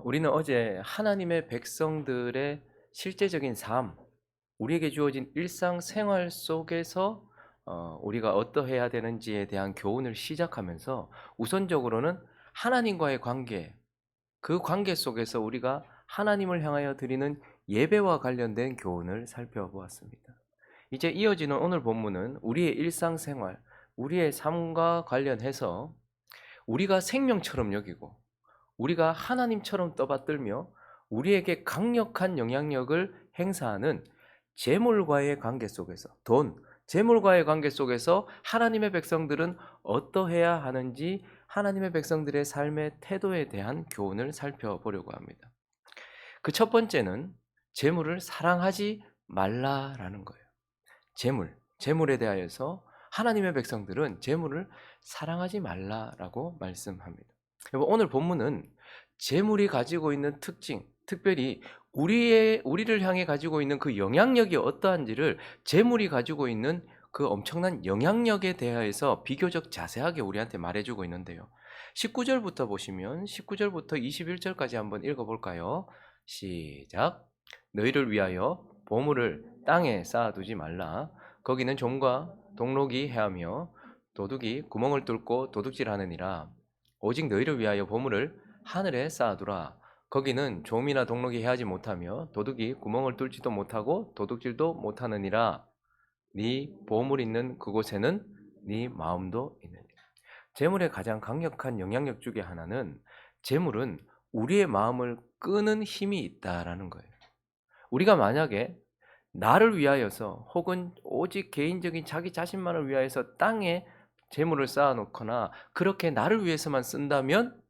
우리는 어제 하나님의 백성들의 실제적인 삶, 우리에게 주어진 일상생활 속에서 우리가 어떠해야 되는지에 대한 교훈을 시작하면서 우선적으로는 하나님과의 관계, 그 관계 속에서 우리가 하나님을 향하여 드리는 예배와 관련된 교훈을 살펴보았습니다. 이제 이어지는 오늘 본문은 우리의 일상생활, 우리의 삶과 관련해서 우리가 생명처럼 여기고 우리가 하나님처럼 떠받들며 우리에게 강력한 영향력을 행사하는 재물과의 관계 속에서 재물과의 관계 속에서 하나님의 백성들은 어떠해야 하는지 하나님의 백성들의 삶의 태도에 대한 교훈을 살펴보려고 합니다. 그 첫 번째는 재물을 사랑하지 말라라는 거예요. 재물에 대하여서 하나님의 백성들은 재물을 사랑하지 말라라고 말씀합니다. 여러분, 오늘 본문은 재물이 가지고 있는 특징, 특별히 우리를 향해 가지고 있는 그 영향력이 어떠한지를 재물이 가지고 있는 그 엄청난 영향력에 대하여서 비교적 자세하게 우리한테 말해주고 있는데요. 19절부터 보시면 19절부터 21절까지 한번 읽어볼까요? 시작. 너희를 위하여 보물을 땅에 쌓아두지 말라. 거기는 좀과 동록이 해하며 도둑이 구멍을 뚫고 도둑질하느니라. 오직 너희를 위하여 보물을 하늘에 쌓아두라. 거기는 좀이나 동록이 해하지 못하며 도둑이 구멍을 뚫지도 못하고 도둑질도 못하느니라. 네 보물 있는 그곳에는 네 마음도 있느니라. 재물의 가장 강력한 영향력 중에 하나는 재물은 우리의 마음을 끄는 힘이 있다라는 거예요. 우리가 만약에 나를 위하여서 혹은 오직 개인적인 자기 자신만을 위하여서 땅에 재물을 쌓아놓거나 그렇게 나를 위해서만 쓴다면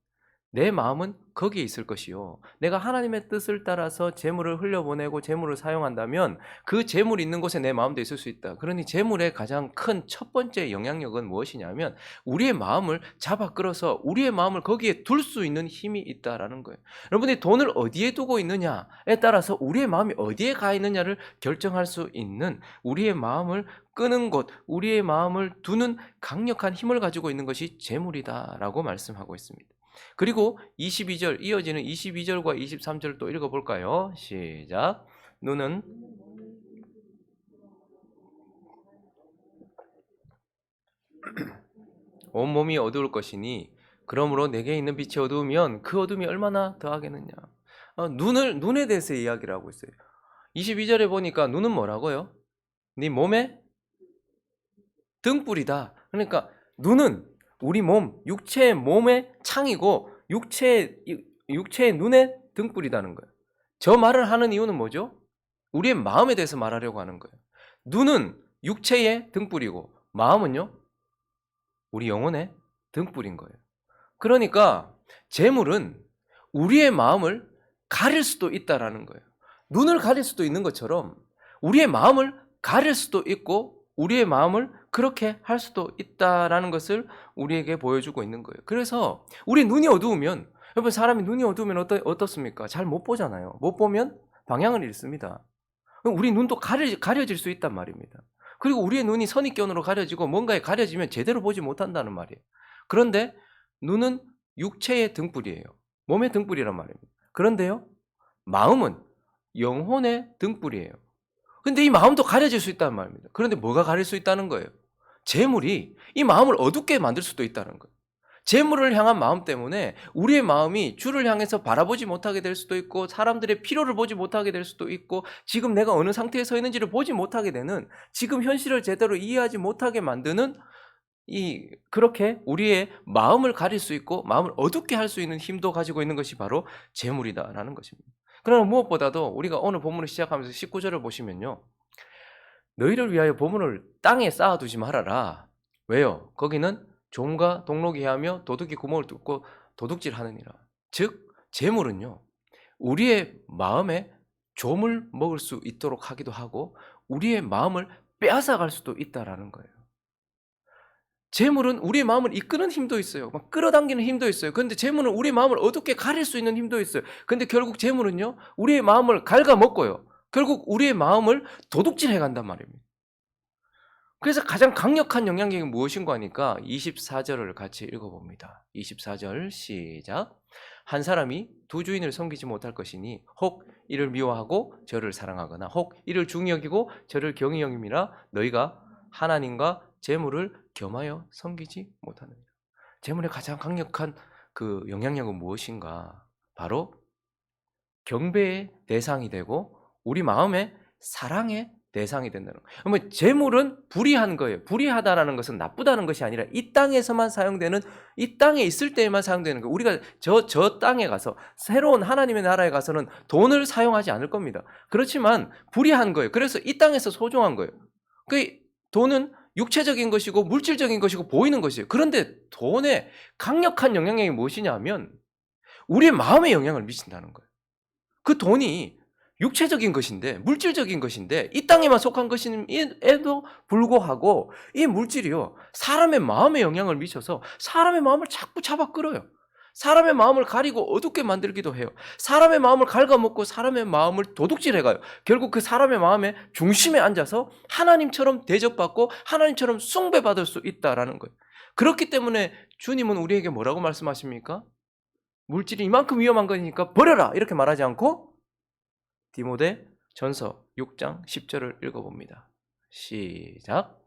내 마음은 거기에 있을 것이요. 내가 하나님의 뜻을 따라서 재물을 흘려보내고 재물을 사용한다면 그 재물이 있는 곳에 내 마음도 있을 수 있다. 그러니 재물의 가장 큰 첫 번째 영향력은 무엇이냐면 우리의 마음을 잡아 끌어서 우리의 마음을 거기에 둘 수 있는 힘이 있다라는 거예요. 여러분이 돈을 어디에 두고 있느냐에 따라서 우리의 마음이 어디에 가 있느냐를 결정할 수 있는 우리의 마음을 끄는 곳, 우리의 마음을 두는 강력한 힘을 가지고 있는 것이 재물이다라고 말씀하고 있습니다. 그리고 22절, 이어지는 22절과 23절 또 읽어볼까요? 시작. 눈은 온몸이 어두울 것이니 그러므로 내게 있는 빛이 어두우면 그 어둠이 얼마나 더하겠느냐. 눈에 대해서 이야기를 하고 있어요. 22절에 보니까 눈은 뭐라고요? 네 몸의 등불이다. 그러니까 눈은 우리 몸, 육체의 몸의 창이고 육체의 눈의 등불이라는 거예요. 저 말을 하는 이유는 뭐죠? 우리의 마음에 대해서 말하려고 하는 거예요. 눈은 육체의 등불이고 마음은요? 우리 영혼의 등불인 거예요. 그러니까 재물은 우리의 마음을 가릴 수도 있다라는 거예요. 눈을 가릴 수도 있는 것처럼 우리의 마음을 가릴 수도 있고 우리의 마음을 그렇게 할 수도 있다라는 것을 우리에게 보여주고 있는 거예요. 그래서 우리 눈이 어두우면, 여러분, 사람이 눈이 어두우면 어떻습니까? 잘 못 보잖아요. 못 보면 방향을 잃습니다. 우리 눈도 가려질 수 있단 말입니다. 그리고 우리의 눈이 선입견으로 가려지고 뭔가에 가려지면 제대로 보지 못한다는 말이에요. 그런데 눈은 육체의 등불이에요. 몸의 등불이란 말입니다. 그런데요, 마음은 영혼의 등불이에요. 근데 이 마음도 가려질 수 있다는 말입니다. 그런데 뭐가 가릴 수 있다는 거예요? 재물이 이 마음을 어둡게 만들 수도 있다는 거예요. 재물을 향한 마음 때문에 우리의 마음이 주를 향해서 바라보지 못하게 될 수도 있고 사람들의 필요를 보지 못하게 될 수도 있고 지금 내가 어느 상태에 서 있는지를 보지 못하게 되는, 지금 현실을 제대로 이해하지 못하게 만드는 그렇게 우리의 마음을 가릴 수 있고 마음을 어둡게 할 수 있는 힘도 가지고 있는 것이 바로 재물이다라는 것입니다. 그러나 무엇보다도 우리가 오늘 본문을 시작하면서 19절을 보시면요, 너희를 위하여 보물을 땅에 쌓아두지 말아라. 왜요? 거기는 종과 동록이 하며 도둑이 구멍을 뚫고 도둑질하느니라. 즉 재물은요, 우리의 마음에 좀을 먹을 수 있도록 하기도 하고 우리의 마음을 빼앗아갈 수도 있다라는 거예요. 재물은 우리의 마음을 이끄는 힘도 있어요. 막 끌어당기는 힘도 있어요. 그런데 재물은 우리의 마음을 어둡게 가릴 수 있는 힘도 있어요. 근데 결국 재물은요, 우리의 마음을 갉아먹고요, 결국 우리의 마음을 도둑질해 간단 말입니다. 그래서 가장 강력한 영향력이 무엇인가 하니까 24절을 같이 읽어봅니다. 24절 시작. 한 사람이 두 주인을 섬기지 못할 것이니 혹 이를 미워하고 저를 사랑하거나 혹 이를 중히 여기고 저를 경히 여김이라 너희가 하나님과 재물을 겸하여 섬기지 못하느니라. 재물의 가장 강력한 그 영향력은 무엇인가? 바로 경배의 대상이 되고 우리 마음의 사랑의 대상이 된다는 거예요. 그러면 재물은 불의한 거예요. 불의하다라는 것은 나쁘다는 것이 아니라 이 땅에서만 사용되는, 이 땅에 있을 때에만 사용되는 거예요. 우리가 저 땅에 가서 새로운 하나님의 나라에 가서는 돈을 사용하지 않을 겁니다. 그렇지만 불의한 거예요. 그래서 이 땅에서 소중한 거예요. 그 돈은 육체적인 것이고 물질적인 것이고 보이는 것이에요. 그런데 돈의 강력한 영향력이 무엇이냐 하면 우리의 마음에 영향을 미친다는 거예요. 그 돈이 육체적인 것인데, 물질적인 것인데 이 땅에만 속한 것임에도 불구하고 이 물질이요, 사람의 마음에 영향을 미쳐서 사람의 마음을 자꾸 잡아 끌어요. 사람의 마음을 가리고 어둡게 만들기도 해요. 사람의 마음을 갉아먹고 사람의 마음을 도둑질해가요. 결국 그 사람의 마음의 중심에 앉아서 하나님처럼 대접받고 하나님처럼 숭배받을 수 있다라는 거예요. 그렇기 때문에 주님은 우리에게 뭐라고 말씀하십니까? 물질이 이만큼 위험한 거니까 버려라 이렇게 말하지 않고 디모데 전서 6장 10절을 읽어봅니다. 시작.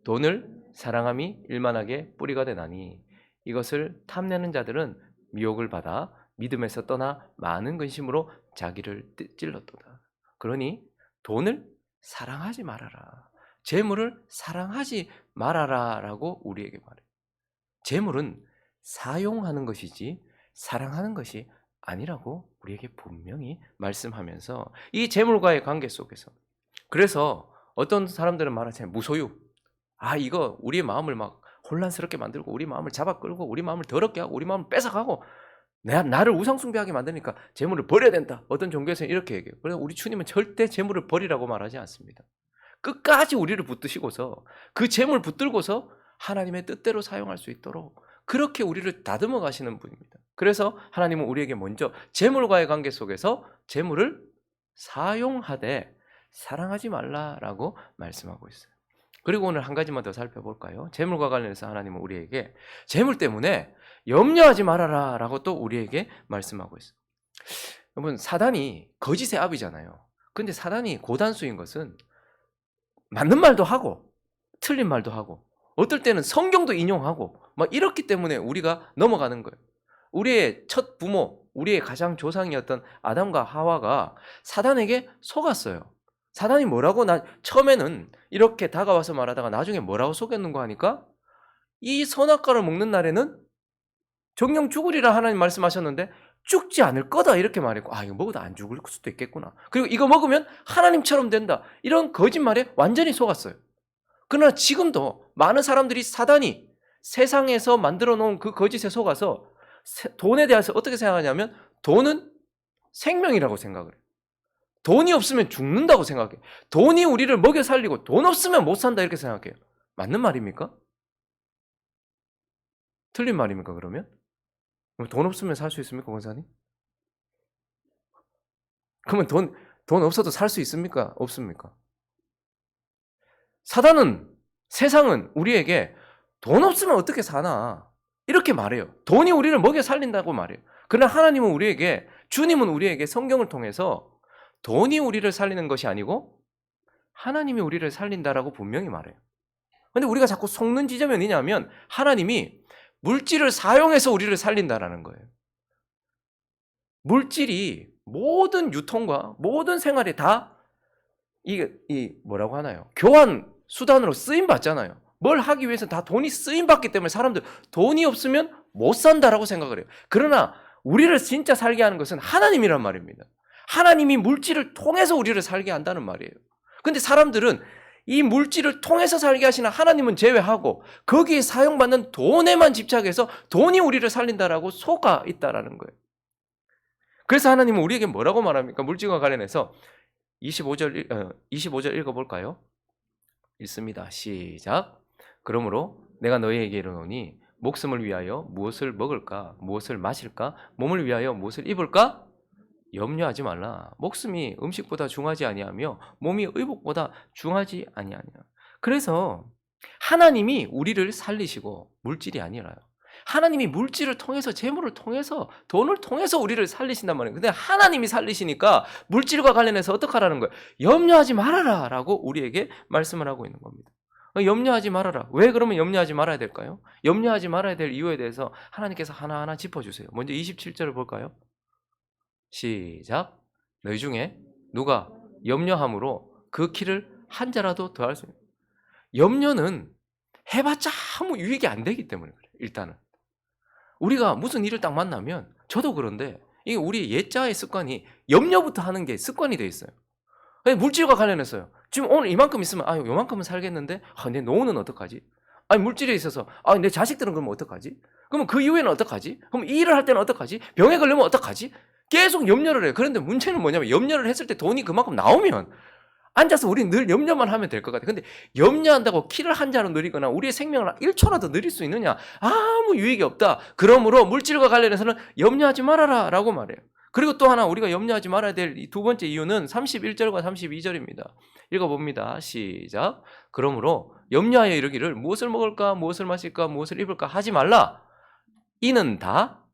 돈을 사랑함이 일만하게 뿌리가 되나니 이것을 탐내는 자들은 미혹을 받아 믿음에서 떠나 많은 근심으로 자기를 찔렀도다. 그러니 돈을 사랑하지 말아라. 재물을 사랑하지 말아라 라고 우리에게 말해요. 재물은 사용하는 것이지 사랑하는 것이 아니라고 우리에게 분명히 말씀하면서 이 재물과의 관계 속에서, 그래서 어떤 사람들은 말하잖아요. 무소유. 이거 우리의 마음을 막 혼란스럽게 만들고 우리 마음을 잡아 끌고 우리 마음을 더럽게 하고 우리 마음을 뺏어가고 나를 우상숭배하게 만드니까 재물을 버려야 된다. 어떤 종교에서는 이렇게 얘기해요. 그래서 우리 주님은 절대 재물을 버리라고 말하지 않습니다. 끝까지 우리를 붙드시고서 그 재물 붙들고서 하나님의 뜻대로 사용할 수 있도록 그렇게 우리를 다듬어 가시는 분입니다. 그래서 하나님은 우리에게 먼저 재물과의 관계 속에서 재물을 사용하되 사랑하지 말라라고 말씀하고 있어요. 그리고 오늘 한 가지만 더 살펴볼까요? 재물과 관련해서 하나님은 우리에게 재물 때문에 염려하지 말아라 라고 또 우리에게 말씀하고 있어요. 여러분, 사단이 거짓의 압이잖아요. 근데 사단이 고단수인 것은 맞는 말도 하고 틀린 말도 하고 어떨 때는 성경도 인용하고 막 이렇기 때문에 우리가 넘어가는 거예요. 우리의 첫 부모, 우리의 가장 조상이었던 아담과 하와가 사단에게 속았어요. 사단이 뭐라고 처음에는 이렇게 다가와서 말하다가 나중에 뭐라고 속였는가 하니까 이 선악과를 먹는 날에는 정령 죽으리라 하나님 말씀하셨는데 죽지 않을 거다 이렇게 말했고 이거 먹어도 안 죽을 수도 있겠구나. 그리고 이거 먹으면 하나님처럼 된다. 이런 거짓말에 완전히 속았어요. 그러나 지금도 많은 사람들이 사단이 세상에서 만들어 놓은 그 거짓에 속아서 돈에 대해서 어떻게 생각하냐면 돈은 생명이라고 생각을 해요. 돈이 없으면 죽는다고 생각해요. 돈이 우리를 먹여 살리고 돈 없으면 못 산다 이렇게 생각해요. 맞는 말입니까? 틀린 말입니까 그러면? 돈 없으면 살 수 있습니까 권사님? 그러면 돈 없어도 살 수 있습니까? 없습니까? 사단은, 세상은 우리에게 돈 없으면 어떻게 사나 이렇게 말해요. 돈이 우리를 먹여 살린다고 말해요. 그러나 하나님은 우리에게, 주님은 우리에게 성경을 통해서 돈이 우리를 살리는 것이 아니고 하나님이 우리를 살린다라고 분명히 말해요. 그런데 우리가 자꾸 속는 지점이 어디냐면 하나님이 물질을 사용해서 우리를 살린다라는 거예요. 물질이 모든 유통과 모든 생활에 다 뭐라고 하나요? 교환 수단으로 쓰임 받잖아요. 뭘 하기 위해서 다 돈이 쓰임 받기 때문에 사람들 돈이 없으면 못 산다라고 생각을 해요. 그러나 우리를 진짜 살게 하는 것은 하나님이란 말입니다. 하나님이 물질을 통해서 우리를 살게 한다는 말이에요. 근데 사람들은 이 물질을 통해서 살게 하시는 하나님은 제외하고 거기에 사용받는 돈에만 집착해서 돈이 우리를 살린다라고 속아 있다라는 거예요. 그래서 하나님은 우리에게 뭐라고 말합니까? 물질과 관련해서 25절 읽어볼까요? 읽습니다. 시작. 그러므로 내가 너희에게 이르노니 목숨을 위하여 무엇을 먹을까, 무엇을 마실까, 몸을 위하여 무엇을 입을까? 염려하지 말라. 목숨이 음식보다 중하지 아니하며 몸이 의복보다 중하지 아니하냐. 그래서 하나님이 우리를 살리시고 물질이 아니라요. 하나님이 물질을 통해서 재물을 통해서 돈을 통해서 우리를 살리신단 말이에요. 근데 하나님이 살리시니까 물질과 관련해서 어떻게 하라는 거예요? 염려하지 말아라 라고 우리에게 말씀을 하고 있는 겁니다. 염려하지 말아라. 왜 그러면 염려하지 말아야 될까요? 염려하지 말아야 될 이유에 대해서 하나님께서 하나하나 짚어주세요. 먼저 27절을 볼까요? 시작. 너희 중에 누가 염려함으로 그 키를 한 자라도 더할 수 있는. 염려는 해봤자 아무 유익이 안 되기 때문에 그래요. 일단은 우리가 무슨 일을 딱 만나면 저도 그런데 이게 우리 옛자의 습관이 염려부터 하는 게 습관이 돼 있어요. 물질과 관련해서요. 지금 오늘 이만큼 있으면 요만큼은 살겠는데 내 노후는 어떡하지? 물질에 있어서 내 자식들은 그러면 어떡하지? 그러면 그 이후에는 어떡하지? 그럼 이 일을 할 때는 어떡하지? 병에 걸리면 어떡하지? 계속 염려를 해요. 그런데 문제는 뭐냐면 염려를 했을 때 돈이 그만큼 나오면 앉아서 우리 늘 염려만 하면 될 것 같아요. 근데 염려한다고 키를 한 자로 누리거나 우리의 생명을 1초라도 누릴 수 있느냐? 아무 유익이 없다. 그러므로 물질과 관련해서는 염려하지 말아라 라고 말해요. 그리고 또 하나 우리가 염려하지 말아야 될 두 번째 이유는 31절과 32절입니다. 읽어봅니다. 시작. 그러므로 염려하여 이르기를 무엇을 먹을까 무엇을 마실까 무엇을 입을까 하지 말라. 이는 다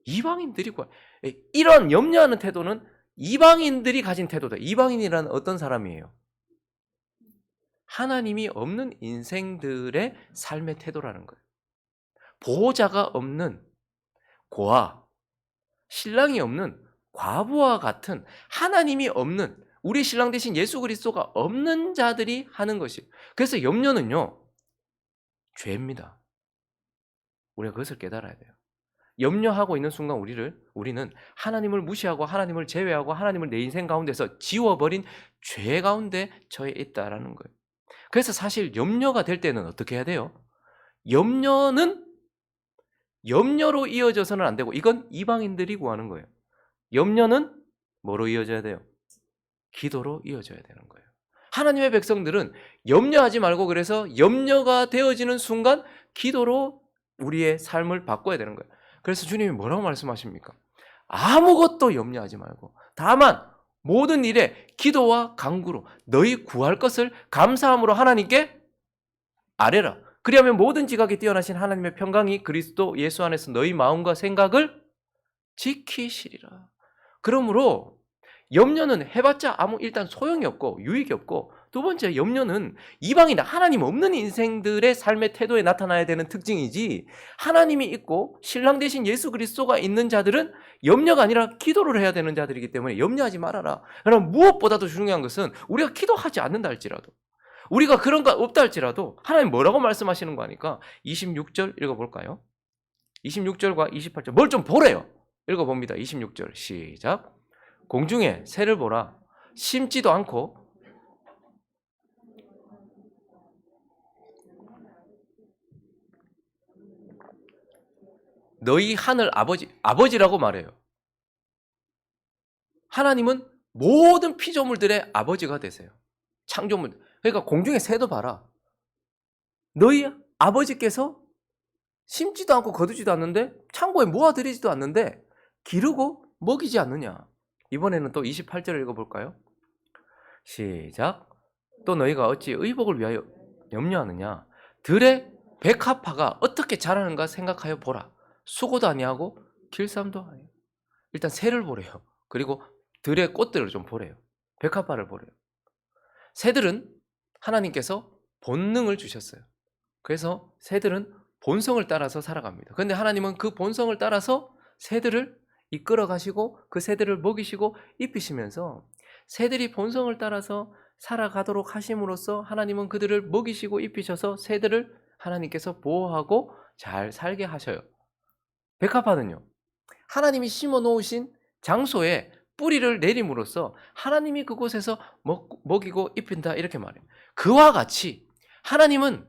이방인들이고 이런 염려하는 태도는 이방인들이 가진 태도다. 이방인이란 어떤 사람이에요? 하나님이 없는 인생들의 삶의 태도라는 거예요. 보호자가 없는 고아, 신랑이 없는 과부와 같은 하나님이 없는 우리 신랑 대신 예수 그리스도가 없는 자들이 하는 것이에요. 그래서 염려는요, 죄입니다. 우리가 그것을 깨달아야 돼요. 염려하고 있는 순간 우리는 하나님을 무시하고 하나님을 제외하고 하나님을 내 인생 가운데서 지워버린 죄 가운데 처해 있다라는 거예요. 그래서 사실 염려가 될 때는 어떻게 해야 돼요? 염려는 염려로 이어져서는 안 되고 이건 이방인들이 구하는 거예요. 염려는 뭐로 이어져야 돼요? 기도로 이어져야 되는 거예요. 하나님의 백성들은 염려하지 말고 그래서 염려가 되어지는 순간 기도로 우리의 삶을 바꿔야 되는 거예요. 그래서 주님이 뭐라고 말씀하십니까? 아무것도 염려하지 말고 다만 모든 일에 기도와 간구로 너희 구할 것을 감사함으로 하나님께 아뢰라. 그리하면 모든 지각에 뛰어나신 하나님의 평강이 그리스도 예수 안에서 너희 마음과 생각을 지키시리라. 그러므로 염려는 해봤자 일단 소용이 없고 유익이 없고, 두 번째 염려는 이방인 하나님 없는 인생들의 삶의 태도에 나타나야 되는 특징이지, 하나님이 있고 신랑 대신 예수 그리스도가 있는 자들은 염려가 아니라 기도를 해야 되는 자들이기 때문에 염려하지 말아라. 그럼 무엇보다도 중요한 것은 우리가 기도하지 않는다 할지라도, 우리가 그런 거 없다 할지라도 하나님 뭐라고 말씀하시는 거 아니까 26절 읽어볼까요? 26절과 28절 뭘 좀 보래요. 읽어봅니다. 26절 시작. 공중에 새를 보라. 심지도 않고 너희 하늘 아버지라고 말해요. 하나님은 모든 피조물들의 아버지가 되세요. 창조물. 그러니까 공중에 새도 봐라. 너희 아버지께서 심지도 않고 거두지도 않는데 창고에 모아들이지도 않는데 기르고 먹이지 않느냐. 이번에는 또 28절을 읽어볼까요? 시작. 또 너희가 어찌 의복을 위하여 염려하느냐. 들의 백합화가 어떻게 자라는가 생각하여 보라. 수고도 아니하고 길쌈도 아니에요. 일단 새를 보래요. 그리고 들의 꽃들을 좀 보래요. 백합화를 보래요. 새들은 하나님께서 본능을 주셨어요. 그래서 새들은 본성을 따라서 살아갑니다. 그런데 하나님은 그 본성을 따라서 새들을 이끌어 가시고 그 새들을 먹이시고 입히시면서 새들이 본성을 따라서 살아가도록 하심으로써 하나님은 그들을 먹이시고 입히셔서 새들을 하나님께서 보호하고 잘 살게 하셔요. 백합화는요, 하나님이 심어 놓으신 장소에 뿌리를 내림으로써 하나님이 그곳에서 먹이고 입힌다 이렇게 말해요. 그와 같이 하나님은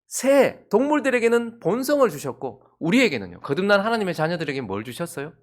새 동물들에게는 본성을 주셨고 우리에게는요, 거듭난 하나님의 자녀들에게 뭘 주셨어요?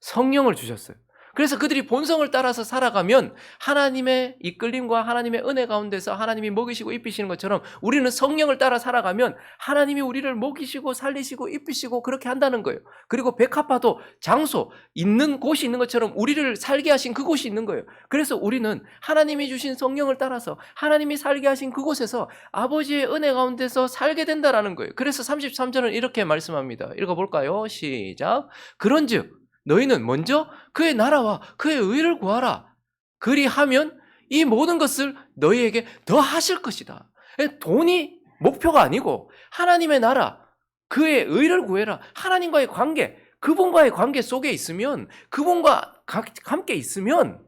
성령을 주셨어요. 그래서 그들이 본성을 따라서 살아가면 하나님의 이끌림과 하나님의 은혜 가운데서 하나님이 먹이시고 입히시는 것처럼 우리는 성령을 따라 살아가면 하나님이 우리를 먹이시고 살리시고 입히시고 그렇게 한다는 거예요. 그리고 백합화도 장소, 있는 곳이 있는 것처럼 우리를 살게 하신 그곳이 있는 거예요. 그래서 우리는 하나님이 주신 성령을 따라서 하나님이 살게 하신 그곳에서 아버지의 은혜 가운데서 살게 된다라는 거예요. 그래서 33절은 이렇게 말씀합니다. 읽어볼까요? 시작. 그런즉 너희는 먼저 그의 나라와 그의 의를 구하라. 그리하면 이 모든 것을 너희에게 더 하실 것이다. 돈이 목표가 아니고 하나님의 나라, 그의 의를 구해라. 하나님과의 관계, 그분과의 관계 속에 있으면, 그분과 함께 있으면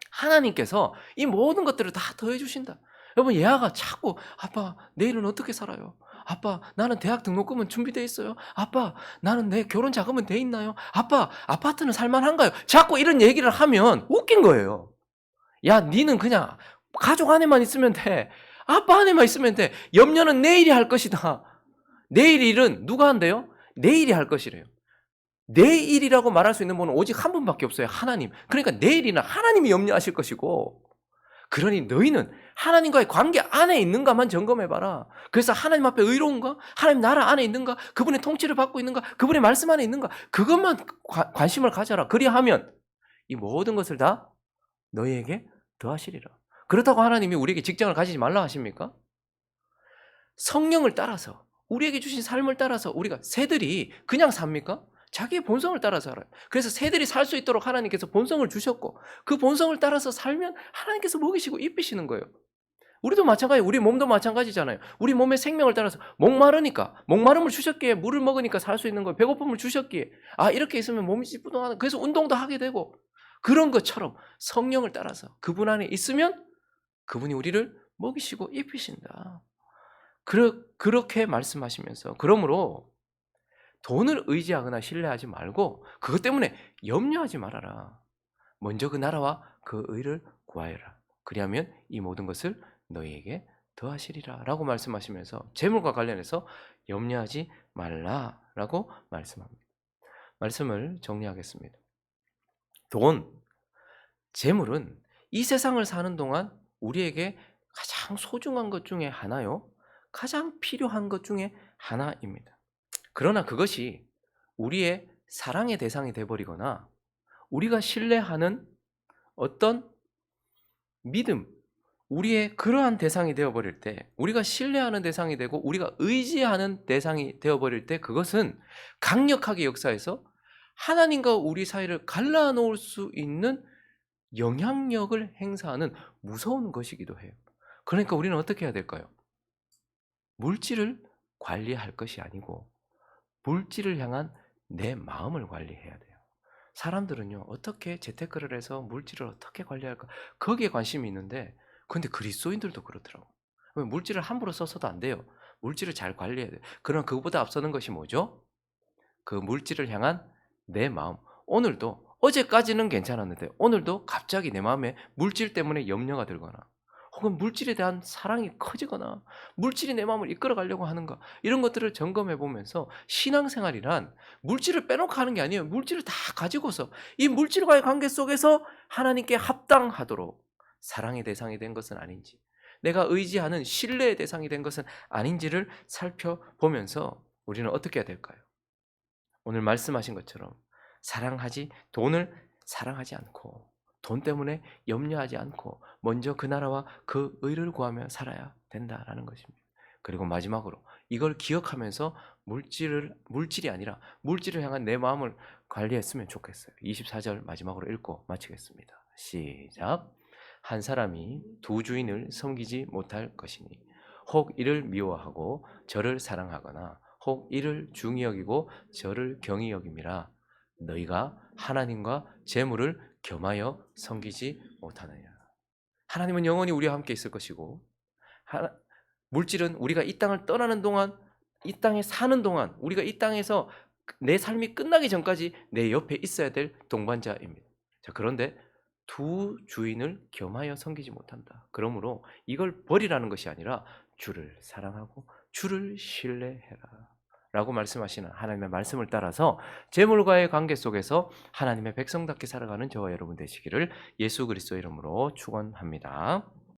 하나님께서 이 모든 것들을 다 더해 주신다. 여러분, 예아가 자꾸 아빠 내일은 어떻게 살아요? 아빠 나는 대학 등록금은 준비돼 있어요. 아빠 나는 내 결혼 자금은 돼 있나요? 아빠 아파트는 살만한가요? 자꾸 이런 얘기를 하면 웃긴 거예요. 야, 니는 그냥 가족 안에만 있으면 돼. 아빠 안에만 있으면 돼. 염려는 내일이 할 것이다. 내일 일은 누가 한대요? 내일이 할 것이래요. 내일이라고 말할 수 있는 분은 오직 한 분밖에 없어요. 하나님. 그러니까 내일이는 하나님이 염려하실 것이고, 그러니 너희는 하나님과의 관계 안에 있는가만 점검해봐라. 그래서 하나님 앞에 의로운가? 하나님 나라 안에 있는가? 그분의 통치를 받고 있는가? 그분의 말씀 안에 있는가? 그것만 관심을 가져라. 그리하면 이 모든 것을 다 너희에게 더하시리라. 그렇다고 하나님이 우리에게 직장을 가지지 말라 하십니까? 성령을 따라서, 우리에게 주신 삶을 따라서 우리가 새들이 그냥 삽니까? 자기의 본성을 따라서 살아요. 그래서 새들이 살 수 있도록 하나님께서 본성을 주셨고, 그 본성을 따라서 살면 하나님께서 먹이시고 입히시는 거예요. 우리도 마찬가지예요. 우리 몸도 마찬가지잖아요. 우리 몸의 생명을 따라서 목마르니까, 목마름을 주셨기에 물을 먹으니까 살 수 있는 거예요. 배고픔을 주셨기에 이렇게 있으면 몸이 찌뿌둥하는, 그래서 운동도 하게 되고, 그런 것처럼 성령을 따라서 그분 안에 있으면 그분이 우리를 먹이시고 입히신다. 그렇게 말씀하시면서, 그러므로 돈을 의지하거나 신뢰하지 말고 그것 때문에 염려하지 말아라. 먼저 그 나라와 그 의를 구하여라. 그리하면 이 모든 것을 너희에게 더하시리라 라고 말씀하시면서 재물과 관련해서 염려하지 말라라고 말씀합니다. 말씀을 정리하겠습니다. 돈, 재물은 이 세상을 사는 동안 우리에게 가장 소중한 것 중에 하나요. 가장 필요한 것 중에 하나입니다. 그러나 그것이 우리의 사랑의 대상이 되어버리거나 우리가 신뢰하는 어떤 믿음, 우리의 그러한 대상이 되어버릴 때, 우리가 신뢰하는 대상이 되고 우리가 의지하는 대상이 되어버릴 때, 그것은 강력하게 역사해서 하나님과 우리 사이를 갈라놓을 수 있는 영향력을 행사하는 무서운 것이기도 해요. 그러니까 우리는 어떻게 해야 될까요? 물질을 관리할 것이 아니고 물질을 향한 내 마음을 관리해야 돼요. 사람들은요, 어떻게 재테크를 해서 물질을 어떻게 관리할까? 거기에 관심이 있는데, 근데 그리스도인들도 그렇더라고요. 물질을 함부로 써서도 안 돼요. 물질을 잘 관리해야 돼요. 그러나 그것보다 앞서는 것이 뭐죠? 그 물질을 향한 내 마음. 오늘도, 어제까지는 괜찮았는데 오늘도 갑자기 내 마음에 물질 때문에 염려가 들거나, 혹은 물질에 대한 사랑이 커지거나, 물질이 내 마음을 이끌어 가려고 하는가, 이런 것들을 점검해 보면서, 신앙생활이란 물질을 빼놓고 하는 게 아니에요. 물질을 다 가지고서 이 물질과의 관계 속에서 하나님께 합당하도록 사랑의 대상이 된 것은 아닌지, 내가 의지하는 신뢰의 대상이 된 것은 아닌지를 살펴보면서 우리는 어떻게 해야 될까요? 오늘 말씀하신 것처럼 돈을 사랑하지 않고, 돈 때문에 염려하지 않고 먼저 그 나라와 그 의를 구하며 살아야 된다라는 것입니다. 그리고 마지막으로 이걸 기억하면서 물질이 아니라 물질을 향한 내 마음을 관리했으면 좋겠어요. 24절 마지막으로 읽고 마치겠습니다. 시작. 한 사람이 두 주인을 섬기지 못할 것이니 혹 이를 미워하고 저를 사랑하거나 혹 이를 중히 여기고 저를 경히 여김이라. 너희가 하나님과 재물을 겸하여 섬기지 못하느냐. 하나님은 영원히 우리와 함께 있을 것이고, 물질은 우리가 이 땅을 떠나는 동안, 이 땅에 사는 동안, 우리가 이 땅에서 내 삶이 끝나기 전까지 내 옆에 있어야 될 동반자입니다. 자, 그런데 두 주인을 겸하여 섬기지 못한다. 그러므로 이걸 버리라는 것이 아니라 주를 사랑하고 주를 신뢰해라 라고 말씀하시는 하나님의 말씀을 따라서 재물과의 관계 속에서 하나님의 백성답게 살아가는 저와 여러분 되시기를 예수 그리스도 이름으로 축원합니다.